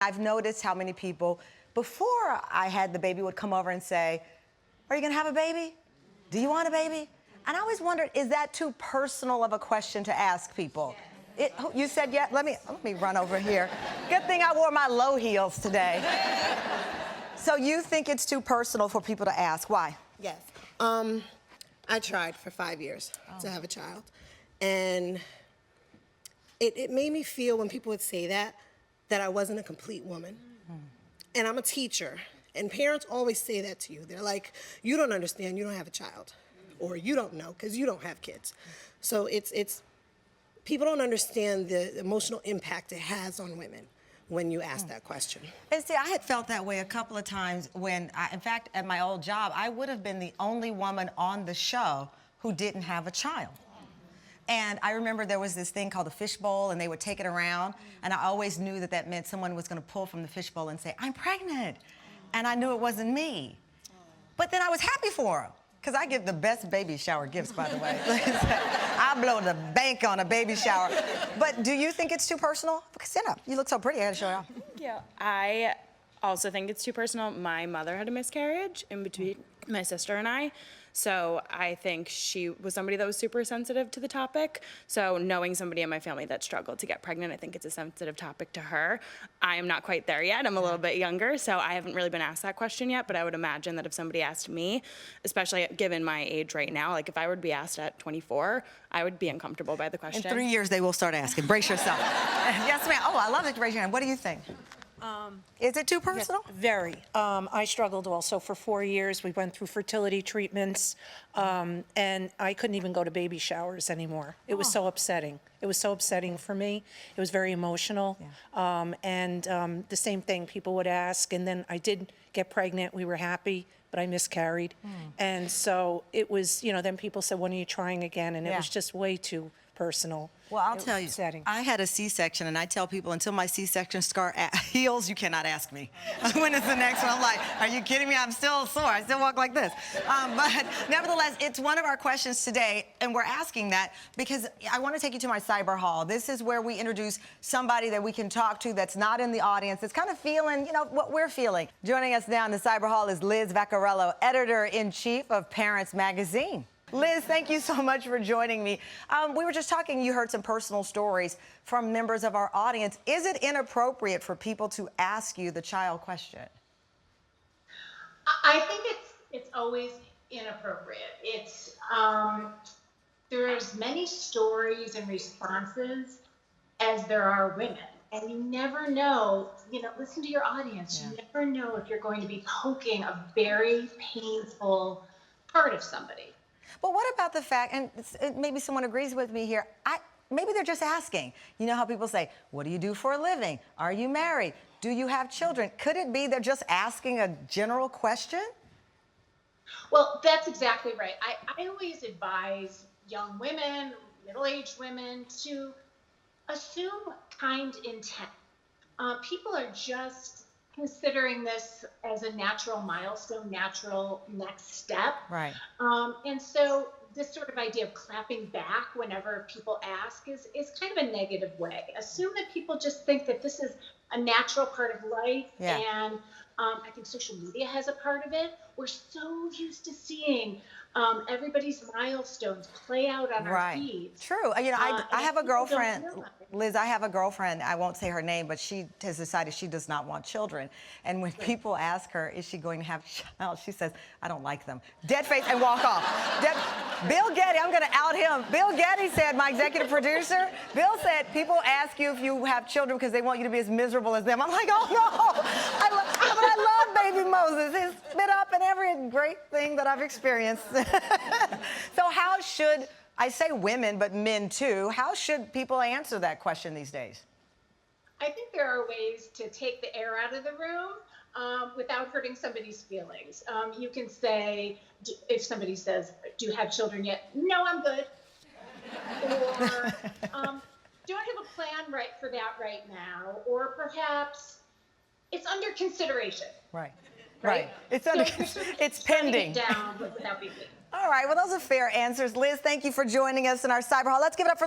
I've noticed how many people, before I had the baby, would come over and say, are you gonna have a baby? Do you want a baby? And I always wondered, is that too personal of a question to ask people? You said yes? Let me run over here. Good thing I wore my low heels today. So you think it's too personal for people to ask. Why? Yes. I tried for 5 years to have a child. And it made me feel, when people would say that I wasn't a complete woman. And I'm a teacher. And parents always say that to you. They're like, you don't understand, you don't have a child. Or you don't know, because you don't have kids. So it's people don't understand the emotional impact it has on women when you ask that question. And see, I had felt that way a couple of times when, in fact, at my old job, I would have been the only woman on the show who didn't have a child. And I remember there was this thing called the fishbowl, and they would take it around, and I always knew that that meant someone was going to pull from the fishbowl and say, I'm pregnant. And I knew it wasn't me. But then I was happy for them, because I give the best baby shower gifts, by the way. I blow the bank on a baby shower. But do you think it's too personal? Sit up. You look so pretty. I got to show you off. Yeah, I also think it's too personal. My mother had a miscarriage in between my sister and I. So I think she was somebody that was super sensitive to the topic. So knowing somebody in my family that struggled to get pregnant, I think it's a sensitive topic to her. I am not quite there yet. I'm a little bit younger, so I haven't really been asked that question yet, but I would imagine that if somebody asked me, especially given my age right now, like if I were to be asked at 24, I would be uncomfortable by the question. In 3 years, they will start asking. Brace yourself. Yes, ma'am. Oh, I love it. Raise your hand. What do you think? Is it too personal? Yes, very. I struggled also for 4 years. We went through fertility treatments, and I couldn't even go to baby showers anymore. It was so upsetting. It was so upsetting for me. It was very emotional. Yeah. The same thing, people would ask, and then I did get pregnant. We were happy, but I miscarried. And so it was, you know, then people said, when are you trying again? And it was just way too personal. Well, I'll tell you, upsetting. I had a C-section, and I tell people, until my C-section scar heals, you cannot ask me. When is the next one? I'm like, are you kidding me? I'm still sore. I still walk like this. But nevertheless, it's one of our questions today, and we're asking that because I want to take you to my cyber hall. This is where we introduce somebody that we can talk to that's not in the audience, that's kind of feeling, you know, what we're feeling. Joining us now in the cyber hall is Liz Vaccarello, editor-in-chief of Parents Magazine. Liz, thank you so much for joining me. We were just talking, you heard some personal stories from members of our audience. Is it inappropriate for people to ask you the child question? I think it's always inappropriate. It's there's many stories and responses as there are women. And you never know, you know, listen to your audience. Yeah. You never know if you're going to be poking a very painful part of somebody. But what about the fact, and maybe someone agrees with me here, maybe they're just asking. You know how people say, what do you do for a living? Are you married? Do you have children? Could it be they're just asking a general question? Well, that's exactly right. I always advise young women, middle-aged women to assume kind intent. People are just considering this as a natural milestone, natural next step. Right. And so this sort of idea of clapping back whenever people ask is kind of a negative way. Assume that people just think that this is a natural part of life. Yeah. And I think social media has a part of it. We're so used to seeing everybody's milestones play out on our feeds. True. You know, I have a girlfriend, Liz, I have a girlfriend, I won't say her name, but she has decided she does not want children. And when people ask her, is she going to have a child, she says, I don't like them. Dead face and walk off. Bill Getty, I'm going to out him. Bill Getty said, my executive producer, Bill said, people ask you if you have children because they want you to be as miserable as them. I'm like, oh no. But I love baby Moses. He's spit up in every great thing that I've experienced. So how should, I say women, but men too, how should people answer that question these days? I think there are ways to take the air out of the room without hurting somebody's feelings. You can say, if somebody says, do you have children yet? No, I'm good. Or don't have a plan right for that right now. Or perhaps it's under consideration. Right. Right. It's under, it's pending. Down, but without being. All right. Well, those are fair answers. Liz, thank you for joining us in our cyber hall. Let's give it up for